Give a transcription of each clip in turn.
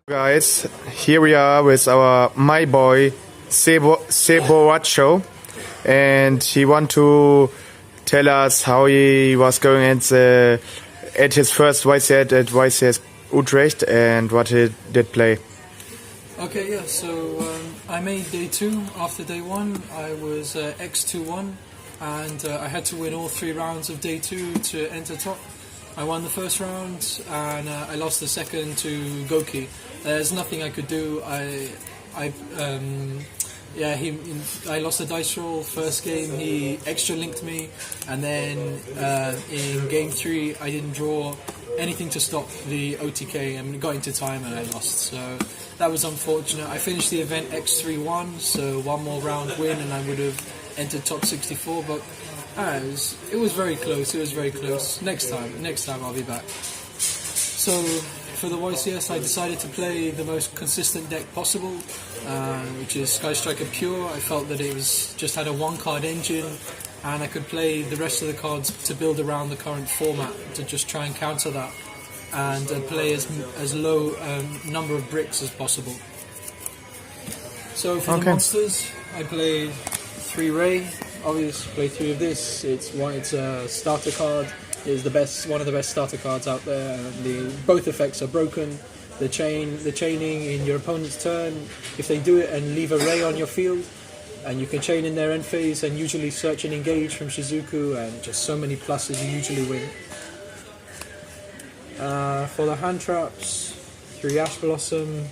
Guys, here we are with my boy Sebo, and he want to tell us how he was going at his first YCS at YCS Utrecht and what he did play. Okay, yeah, so I made day 2. After day 1 I was X2-1 and I had to win all 3 rounds of day 2 to enter top. I won the first round and I lost the second to Goki. There's nothing I could do. I lost the dice roll first game. He extra linked me, and then in game 3 I didn't draw anything to stop the OTK and got into time and I lost. So that was unfortunate. I finished the event X3-1, so 1 more round win and I would have entered top 64. But it was very close. It was very close. Next time I'll be back. So for the YCS, I decided to play the most consistent deck possible, which is Sky Striker Pure. I felt that it just had a 1-card engine, and I could play the rest of the cards to build around the current format to just try and counter that and play as low number of bricks as possible. So for the monsters, I played 3 Ray. Obviously, play 3 of this. It's a starter card. Is one of the best starter cards out there. Both effects are broken. The chaining in your opponent's turn, if they do it and leave a ray on your field, and you can chain in their end phase and usually search and engage from Shizuku, and just so many pluses, you usually win. For the hand traps, 3 Ash Blossom,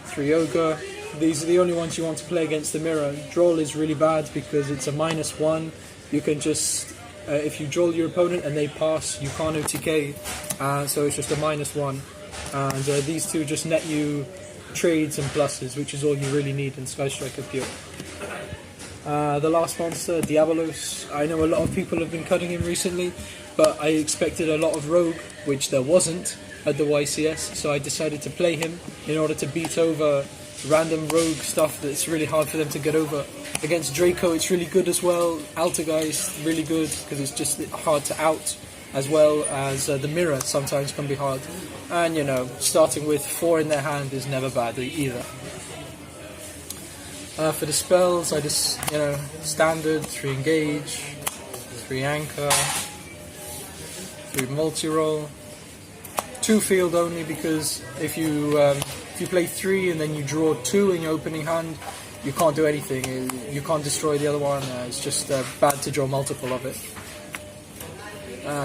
3 Ogre. These are the only ones you want to play against the mirror. Droll is really bad because it's a -1. You can just if you draw your opponent and they pass, you can't OTK, so it's just a -1. And these 2 just net you trades and pluses, which is all you really need in Sky Striker Pure. The last monster, Diabolos. I know a lot of people have been cutting him recently, but I expected a lot of Rogue, which there wasn't at the YCS, so I decided to play him in order to beat over random Rogue stuff that's really hard for them to get over. Against Draco it's really good as well. Altergeist really good because it's just hard to out, as well as the mirror sometimes can be hard. And starting with 4 in their hand is never bad either. For the spells, I just standard 3 engage, 3 anchor, 3 multi-roll, 2 field only because if you play 3 and then you draw 2 in your opening hand, you can't do anything. You can't destroy the other one. It's just bad to draw multiple of it.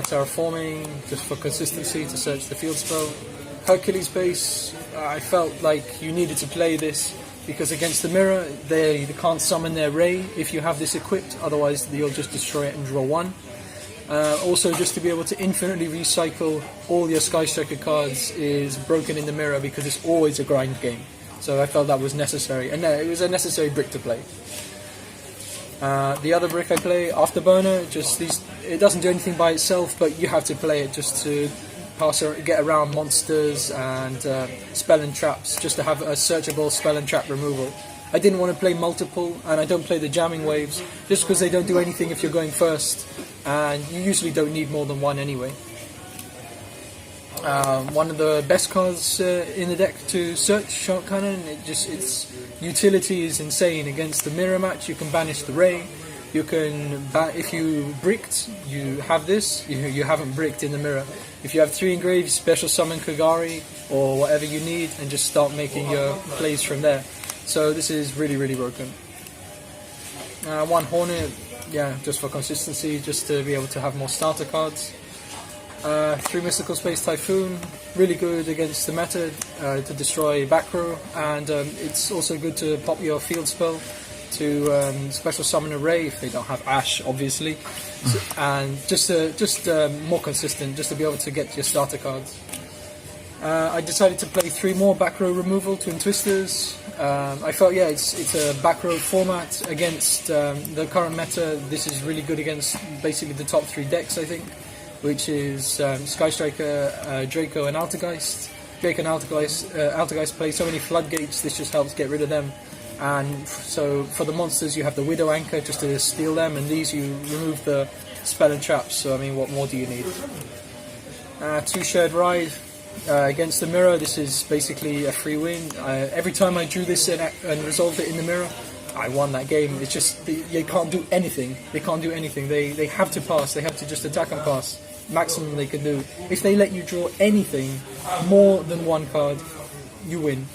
Terraforming, just for consistency to search the field spell. Hercules base, I felt like you needed to play this because against the mirror, they can't summon their Ray if you have this equipped, otherwise you'll just destroy it and draw 1. Also, just to be able to infinitely recycle all your Sky Striker cards is broken in the mirror because it's always a grind game. So I felt that was necessary, and it was a necessary brick to play. The other brick I play, Afterburner, it doesn't do anything by itself, but you have to play it just to get around monsters and spell and traps, just to have a searchable spell and trap removal. I didn't want to play multiple, and I don't play the jamming waves, just because they don't do anything if you're going first, and you usually don't need more than 1 anyway. One of the best cards in the deck to search, Shark Cannon. Its utility is insane. Against the mirror match, you can banish the Ray. You can, if you bricked, you have this. You haven't bricked in the mirror. If you have 3 engraved, special summon Kagari or whatever you need, and just start making your plays from there. So this is really, really broken. 1 Hornet, just for consistency, just to be able to have more starter cards. 3 Mystical Space Typhoon, really good against the meta to destroy back row, and it's also good to pop your field spell to special summon a Ray if they don't have Ash, obviously, and just more consistent, just to be able to get your starter cards. I decided to play 3 more back row removal, Twin Twisters, I felt, yeah, it's a back row format against the current meta. This is really good against basically the top 3 decks, I think, which is Sky Striker, Draco, and Altergeist. Draco and Altergeist play so many floodgates. This just helps get rid of them. And so for the monsters, you have the Widow Anchor just to steal them, and these you remove the spell and traps. So I mean, what more do you need? 2 Shared Ride. Against the mirror, this is basically a free win. Every time I drew this and resolved it in the mirror, I won that game. It's just, they can't do anything. They can't do anything. They have to pass. They have to just attack and pass. Maximum they can do. If they let you draw anything more than 1 card, you win.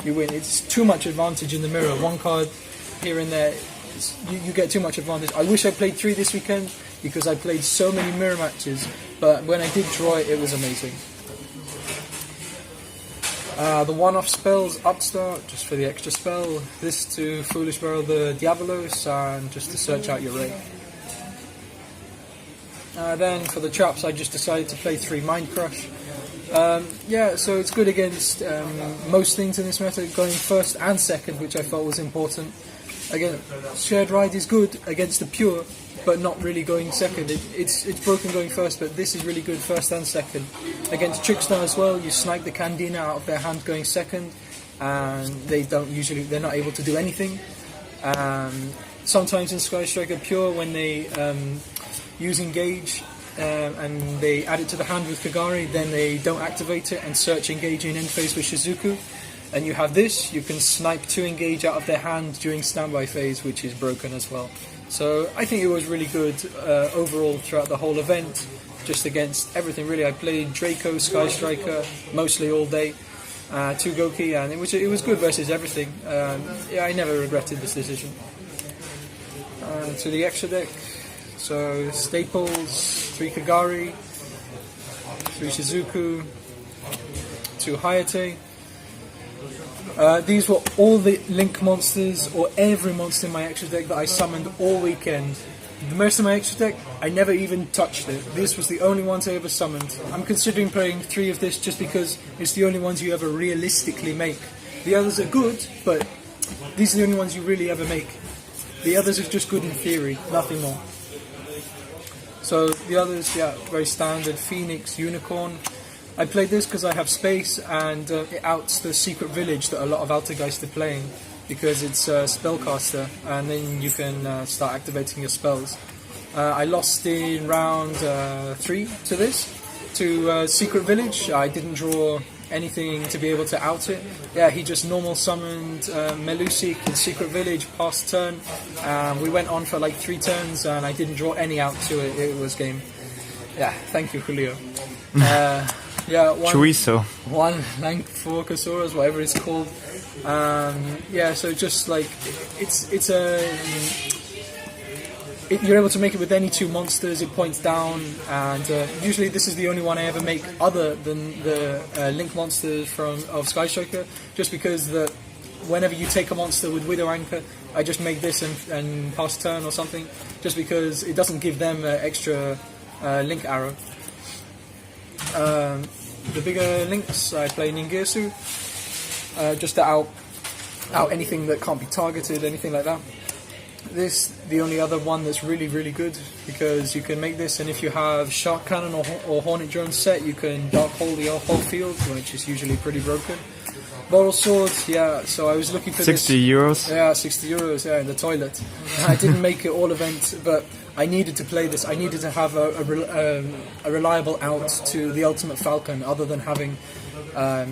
You win. It's too much advantage in the mirror. 1 card here and there, you get too much advantage. I wish I played 3 this weekend because I played so many mirror matches, but when I did draw it, it was amazing. The one-off spells, Upstart, just for the extra spell. This to Foolish Barrel the Diabolos, and just to search out your Ray. Then for the traps, I just decided to play 3 Mind Crush. Yeah, so it's good against most things in this meta, going first and second, which I felt was important. Again, Shared Ride is good against the pure, but not really going second. It's broken going first, but this is really good first and second. Against Trickstar as well, you snipe the Candina out of their hand going second, and they're not able to do anything. Sometimes in Sky Striker Pure, when they use Engage and they add it to the hand with Kagari, then they don't activate it and search Engage in end phase with Shizuku. And you have this, you can snipe 2 Engage out of their hand during standby phase, which is broken as well. So I think it was really good overall throughout the whole event, just against everything really. I played Draco, Sky Striker, mostly all day, 2 Goki, and it was good versus everything. Yeah, I never regretted this decision. To the extra deck, so Staples, 3 Kagari, 3 Shizuku, 2 Hayate. These were all the Link monsters, or every monster in my extra deck that I summoned all weekend. The rest of my extra deck, I never even touched it. This was the only ones I ever summoned. I'm considering playing 3 of this just because it's the only ones you ever realistically make. The others are good, but these are the only ones you really ever make. The others are just good in theory, nothing more. So the others, yeah, very standard. Phoenix, Unicorn. I played this because I have space, and it outs the Secret Village that a lot of Altergeist are playing, because it's a spellcaster, and then you can start activating your spells. I lost in round 3 to this, to Secret Village. I didn't draw anything to be able to out it. Yeah, he just normal summoned Melusik in Secret Village past turn. We went on for like 3 turns, and I didn't draw any out to it. It was game. Yeah, thank you, Julio. Yeah, one Lank Forcosaurus, whatever it's called. Yeah, so just like you're able to make it with any 2 monsters. It points down, and usually this is the only one I ever make other than the Link monsters of Sky Striker, just because whenever you take a monster with Widow Anchor, I just make this and pass turn or something, just because it doesn't give them extra Link arrow. The bigger links, I play Ningirsu, just to out anything that can't be targeted, anything like that. This, the only other one that's really, really good, because you can make this, and if you have Shark Cannon or Hornet Drone set, you can Dark Hole the whole field, which is usually pretty broken. Bottle Sword, yeah, so I was looking for 60 euros? Yeah, 60 euros, yeah, in the toilet. I didn't make it all event, but I needed to play this. I needed to have a reliable out to the Ultimate Falcon, other than having a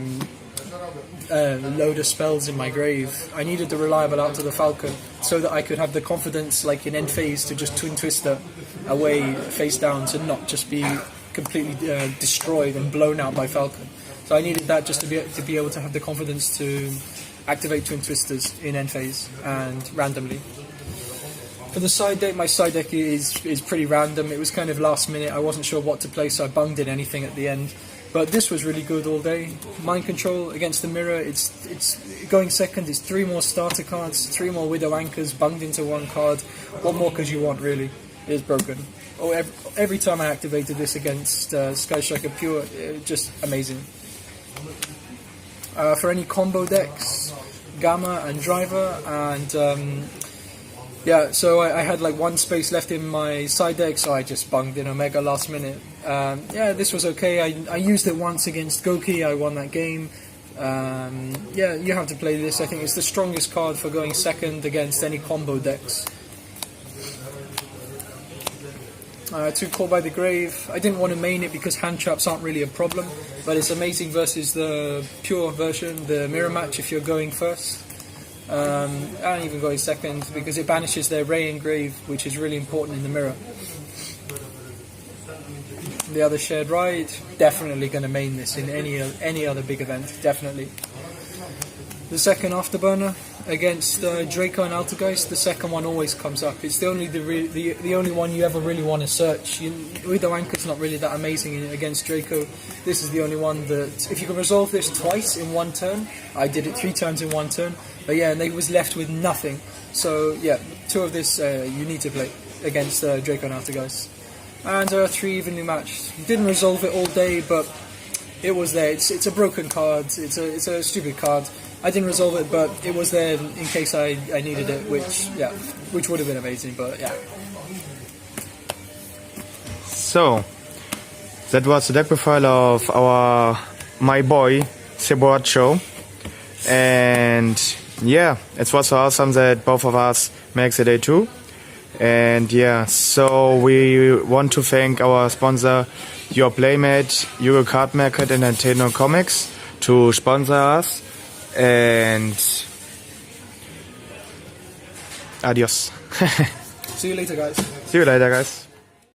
load of spells in my grave. I needed the reliable out to the Falcon, so that I could have the confidence, like in end phase, to just Twin Twister away face down, to not just be completely destroyed and blown out by Falcon. So I needed that just to be able to have the confidence to activate Twin Twisters in end phase and randomly. For the side deck, my side deck is pretty random. It was kind of last minute. I wasn't sure what to play, so I bunged in anything at the end. But this was really good all day. Mind Control against the mirror. It's going second. It's 3 more starter cards, 3 more Widow Anchors bunged into 1 card. What more could you want, really? It is broken. Oh, every time I activated this against Sky Striker Pure, just amazing. For any combo decks, Gamma and Driver, and yeah, so I had like one space left in my side deck, so I just bunged in Omega last minute. Yeah, this was okay. I used it once against Goki, I won that game. Yeah, you have to play this. I think it's the strongest card for going second against any combo decks. Two Call by the Grave. I didn't want to main it because hand traps aren't really a problem, but it's amazing versus the pure version, the mirror match if you're going first. And even going second because it banishes their Ray and Grave, which is really important in the mirror. The other Shared Ride, definitely going to main this in any other big event, definitely. The second Afterburner against Draco and Altergeist, the second one always comes up. It's the only one you ever really want to search. Udo Anchor's not really that amazing against Draco. This is the only one that, if you can resolve this twice in one turn, I did it 3 times in one turn, but yeah, and they was left with nothing. So yeah, 2 of this you need to play against Draco and Altergeist. And 3 evenly matched. Didn't resolve it all day, but it was there. It's a broken card. It's a stupid card. I didn't resolve it, but it was there in case I needed it, which would have been amazing. But yeah. So that was the deck profile of my boy Sebastian, and yeah, it was so awesome that both of us makes it A2. And yeah, so we want to thank our sponsor, Your Playmate, Euro Card Market, and Nintendo Comics to sponsor us. And adios. See you later, guys. See you later, guys.